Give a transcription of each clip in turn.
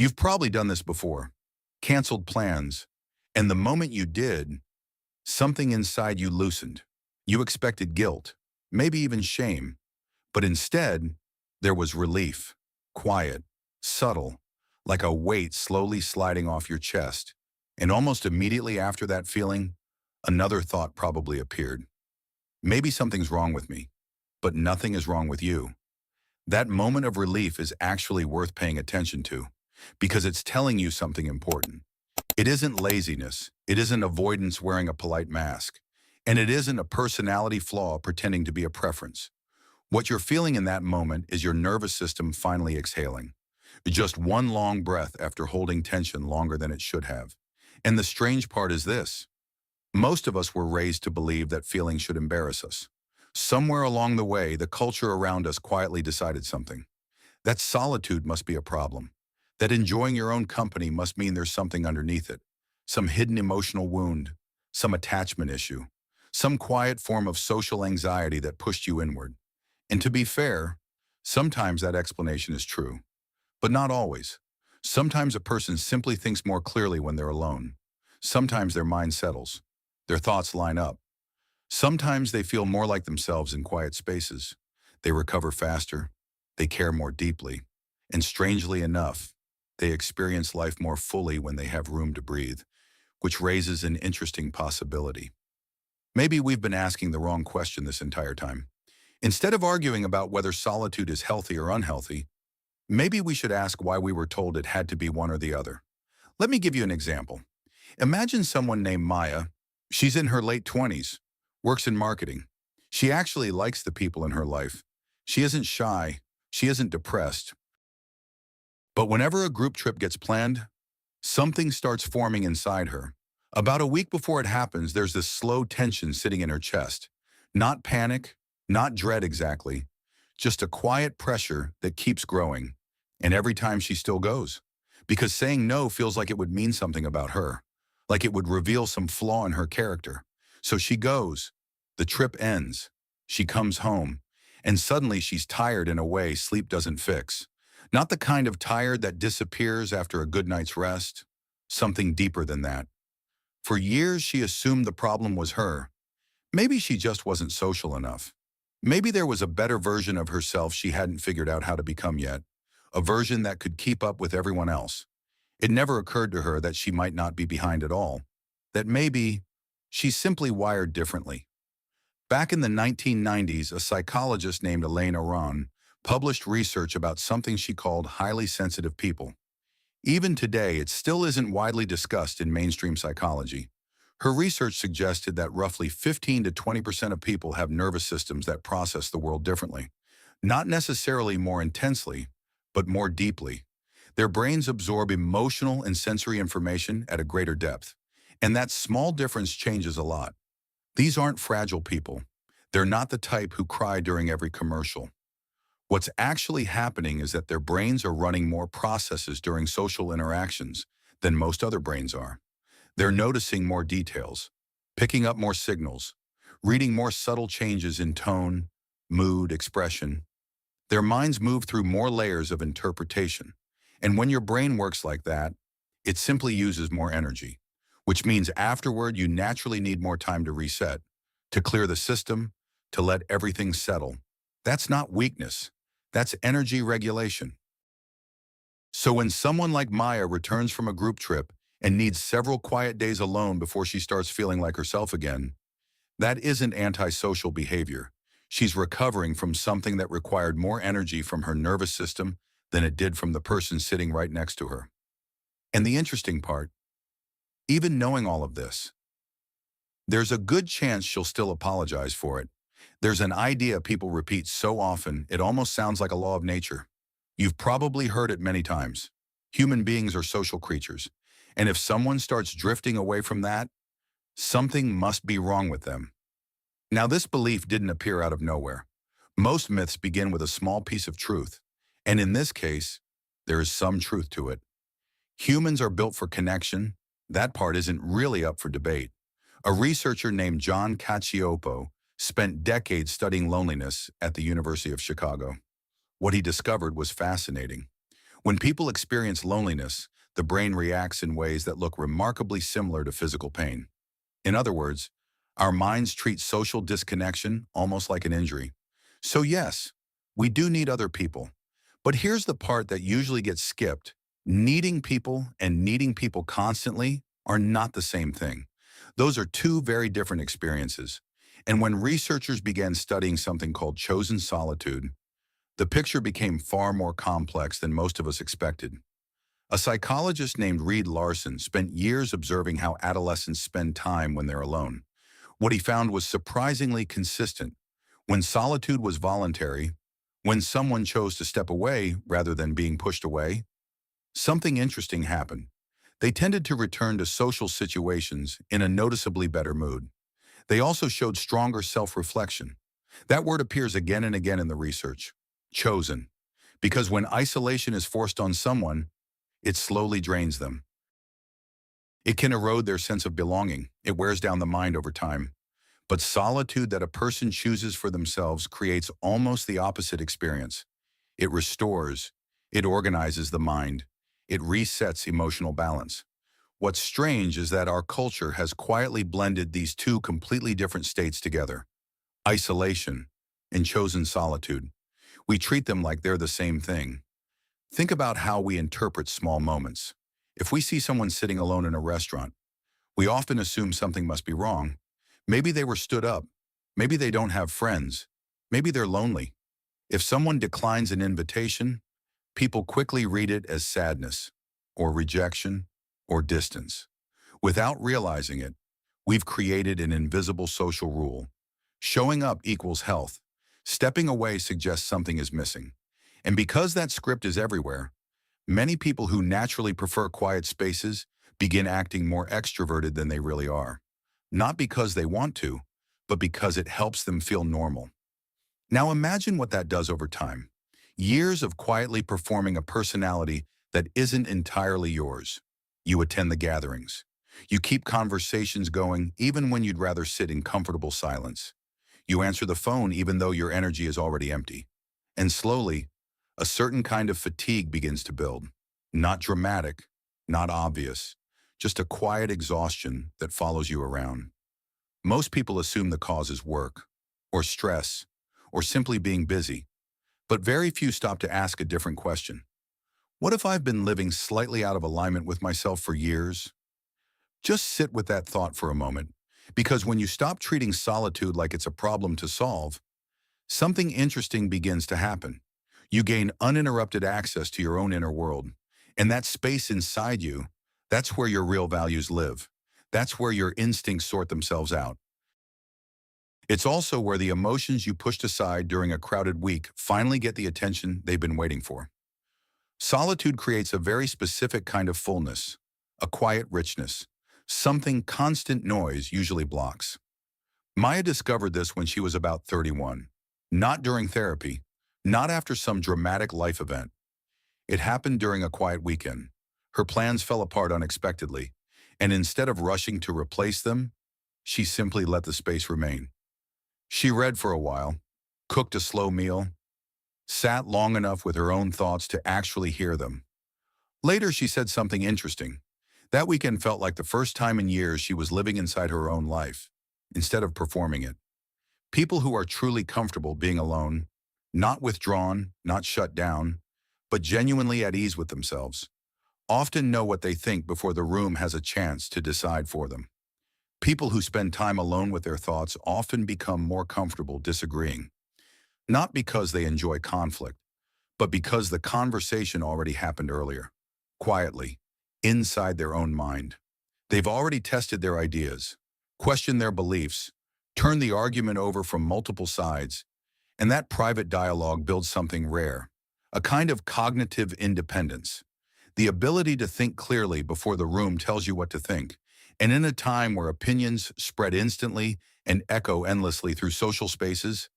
You've probably done this before, canceled plans, and the moment you did, something inside you loosened. You expected guilt, maybe even shame, but instead, there was relief, quiet, subtle, like a weight slowly sliding off your chest. And almost immediately after that feeling, another thought probably appeared. Maybe something's wrong with me, but nothing is wrong with you. That moment of relief is actually worth paying attention to because it's telling you something important. It isn't laziness, it isn't avoidance wearing a polite mask, and it isn't a personality flaw pretending to be a preference. What you're feeling in that moment is your nervous system finally exhaling. Just one long breath after holding tension longer than it should have. And the strange part is this. Most of us were raised to believe that feelings should embarrass us. Somewhere along the way, the culture around us quietly decided something. That solitude must be a problem. That enjoying your own company must mean there's something underneath it. Some hidden emotional wound, some attachment issue, some quiet form of social anxiety that pushed you inward. And to be fair, sometimes that explanation is true, but not always. Sometimes a person simply thinks more clearly when they're alone. Sometimes their mind settles. Their thoughts line up. Sometimes they feel more like themselves in quiet spaces. They recover faster. They care more deeply. And strangely enough, they experience life more fully when they have room to breathe, which raises an interesting possibility. Maybe we've been asking the wrong question this entire time. Instead of arguing about whether solitude is healthy or unhealthy, maybe we should ask why we were told it had to be one or the other. Let me give you an example. Imagine someone named Maya. She's in her late 20s, works in marketing. She actually likes the people in her life. She isn't shy. She isn't depressed. But whenever a group trip gets planned, something starts forming inside her. About a week before it happens, there's this slow tension sitting in her chest. Not panic, not dread exactly, just a quiet pressure that keeps growing. And every time she still goes. Because saying no feels like it would mean something about her, like it would reveal some flaw in her character. So she goes. The trip ends. She comes home. And suddenly she's tired in a way sleep doesn't fix. Not the kind of tired that disappears after a good night's rest. Something deeper than that. For years she assumed the problem was her. Maybe she just wasn't social enough. Maybe there was a better version of herself she hadn't figured out how to become yet. A version that could keep up with everyone else. It never occurred to her that she might not be behind at all. That maybe she's simply wired differently. Back in the 1990s, a psychologist named Elaine Aron published research about something she called highly sensitive people. Even today, it still isn't widely discussed in mainstream psychology. Her research suggested that roughly 15 to 20% of people have nervous systems that process the world differently. Not necessarily more intensely, but more deeply. Their brains absorb emotional and sensory information at a greater depth. And that small difference changes a lot. These aren't fragile people. They're not the type who cry during every commercial. What's actually happening is that their brains are running more processes during social interactions than most other brains are. They're noticing more details, picking up more signals, reading more subtle changes in tone, mood, expression. Their minds move through more layers of interpretation. And when your brain works like that, it simply uses more energy, which means afterward you naturally need more time to reset, to clear the system, to let everything settle. That's not weakness. That's energy regulation. So when someone like Maya returns from a group trip and needs several quiet days alone before she starts feeling like herself again, that isn't antisocial behavior. She's recovering from something that required more energy from her nervous system than it did from the person sitting right next to her. And the interesting part, even knowing all of this, there's a good chance she'll still apologize for it. There's an idea people repeat so often, it almost sounds like a law of nature. You've probably heard it many times. Human beings are social creatures. And if someone starts drifting away from that, something must be wrong with them. Now, this belief didn't appear out of nowhere. Most myths begin with a small piece of truth. And in this case, there is some truth to it. Humans are built for connection. That part isn't really up for debate. A researcher named John Cacioppo spent decades studying loneliness at the University of Chicago. What he discovered was fascinating. When people experience loneliness, the brain reacts in ways that look remarkably similar to physical pain. In other words, our minds treat social disconnection almost like an injury. So yes, we do need other people. But here's the part that usually gets skipped. Needing people and needing people constantly are not the same thing. Those are two very different experiences. And when researchers began studying something called chosen solitude, the picture became far more complex than most of us expected. A psychologist named Reed Larson spent years observing how adolescents spend time when they're alone. What he found was surprisingly consistent. When solitude was voluntary, when someone chose to step away rather than being pushed away, something interesting happened. They tended to return to social situations in a noticeably better mood. They also showed stronger self-reflection. That word appears again and again in the research. Chosen. Because when isolation is forced on someone, it slowly drains them. It can erode their sense of belonging. It wears down the mind over time. But solitude that a person chooses for themselves creates almost the opposite experience. It restores. It organizes the mind. It resets emotional balance. What's strange is that our culture has quietly blended these two completely different states together. Isolation and chosen solitude. We treat them like they're the same thing. Think about how we interpret small moments. If we see someone sitting alone in a restaurant, we often assume something must be wrong. Maybe they were stood up. Maybe they don't have friends. Maybe they're lonely. If someone declines an invitation, people quickly read it as sadness, or rejection, or distance. Without realizing it, we've created an invisible social rule. Showing up equals health. Stepping away suggests something is missing. And because that script is everywhere, many people who naturally prefer quiet spaces begin acting more extroverted than they really are. Not because they want to, but because it helps them feel normal. Now imagine what that does over time. Years of quietly performing a personality that isn't entirely yours. You attend the gatherings. You keep conversations going even when you'd rather sit in comfortable silence. You answer the phone even though your energy is already empty. And slowly, a certain kind of fatigue begins to build. Not dramatic, not obvious, just a quiet exhaustion that follows you around. Most people assume the cause is work, or stress, or simply being busy, but very few stop to ask a different question. What if I've been living slightly out of alignment with myself for years? Just sit with that thought for a moment, because when you stop treating solitude like it's a problem to solve, something interesting begins to happen. You gain uninterrupted access to your own inner world, and that space inside you, that's where your real values live. That's where your instincts sort themselves out. It's also where the emotions you pushed aside during a crowded week finally get the attention they've been waiting for. Solitude creates a very specific kind of fullness, a quiet richness, something constant noise usually blocks. Maya discovered this when she was about 31. Not during therapy, not after some dramatic life event. It happened during a quiet weekend. Her plans fell apart unexpectedly, and instead of rushing to replace them, she simply let the space remain. She read for a while, cooked a slow meal, sat long enough with her own thoughts to actually hear them. Later, she said something interesting. That weekend felt like the first time in years she was living inside her own life, instead of performing it. People who are truly comfortable being alone, not withdrawn, not shut down, but genuinely at ease with themselves, often know what they think before the room has a chance to decide for them. People who spend time alone with their thoughts often become more comfortable disagreeing, not because they enjoy conflict, but because the conversation already happened earlier, quietly, inside their own mind. They've already tested their ideas, questioned their beliefs, turned the argument over from multiple sides, and that private dialogue builds something rare, a kind of cognitive independence, the ability to think clearly before the room tells you what to think. And in a time where opinions spread instantly and echo endlessly through social spaces,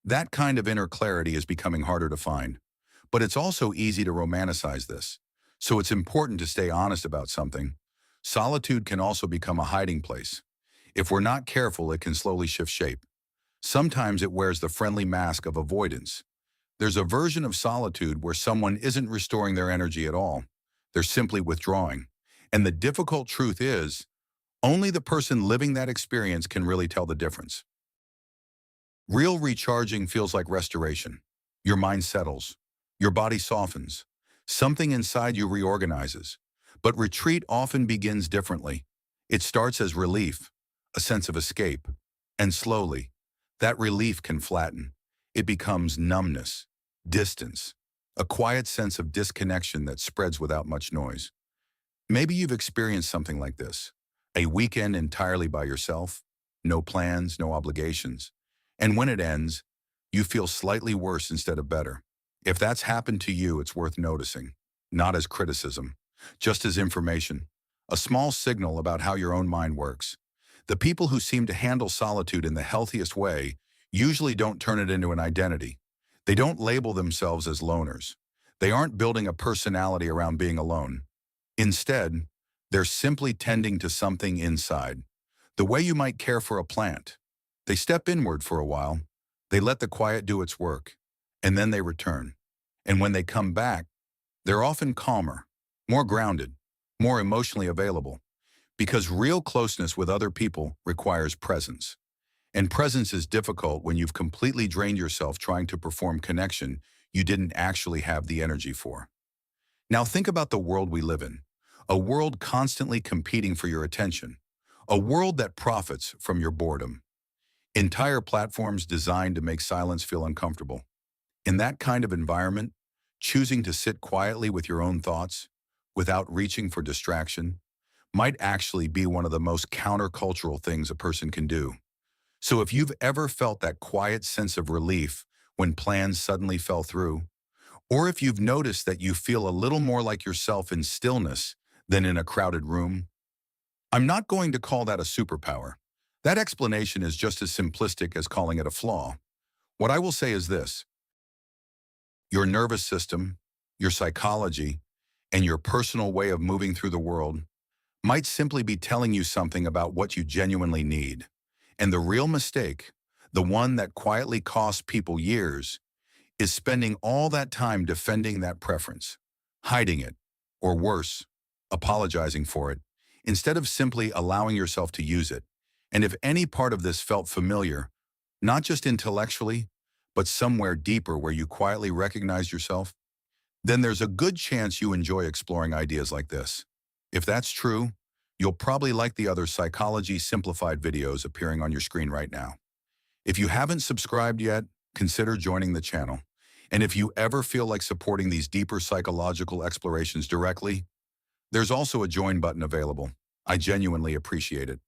that kind of inner clarity is becoming harder to find. But it's also easy to romanticize this. So it's important to stay honest about something. Solitude can also become a hiding place. If we're not careful, it can slowly shift shape. Sometimes it wears the friendly mask of avoidance. There's a version of solitude where someone isn't restoring their energy at all. They're simply withdrawing. And the difficult truth is, only the person living that experience can really tell the difference. Real recharging feels like restoration. Your mind settles. Your body softens. Something inside you reorganizes. But retreat often begins differently. It starts as relief, a sense of escape. And slowly, that relief can flatten. It becomes numbness, distance, a quiet sense of disconnection that spreads without much noise. Maybe you've experienced something like this. A weekend entirely by yourself, no plans, no obligations. And when it ends, you feel slightly worse instead of better. If that's happened to you, it's worth noticing, not as criticism, just as information, a small signal about how your own mind works. The people who seem to handle solitude in the healthiest way usually don't turn it into an identity. They don't label themselves as loners. They aren't building a personality around being alone. Instead, they're simply tending to something inside, the way you might care for a plant. They step inward for a while, they let the quiet do its work, and then they return. And when they come back, they're often calmer, more grounded, more emotionally available, because real closeness with other people requires presence. And presence is difficult when you've completely drained yourself trying to perform connection you didn't actually have the energy for. Now think about the world we live in, a world constantly competing for your attention, a world that profits from your boredom. Entire platforms designed to make silence feel uncomfortable. In that kind of environment, choosing to sit quietly with your own thoughts, without reaching for distraction, might actually be one of the most countercultural things a person can do. So if you've ever felt that quiet sense of relief when plans suddenly fell through, or if you've noticed that you feel a little more like yourself in stillness than in a crowded room, I'm not going to call that a superpower. That explanation is just as simplistic as calling it a flaw. What I will say is this: your nervous system, your psychology, and your personal way of moving through the world might simply be telling you something about what you genuinely need. And the real mistake, the one that quietly costs people years, is spending all that time defending that preference, hiding it, or worse, apologizing for it, instead of simply allowing yourself to use it. And if any part of this felt familiar, not just intellectually, but somewhere deeper where you quietly recognize yourself, then there's a good chance you enjoy exploring ideas like this. If that's true, you'll probably like the other Psychology Simplified videos appearing on your screen right now. If you haven't subscribed yet, consider joining the channel. And if you ever feel like supporting these deeper psychological explorations directly, there's also a join button available. I genuinely appreciate it.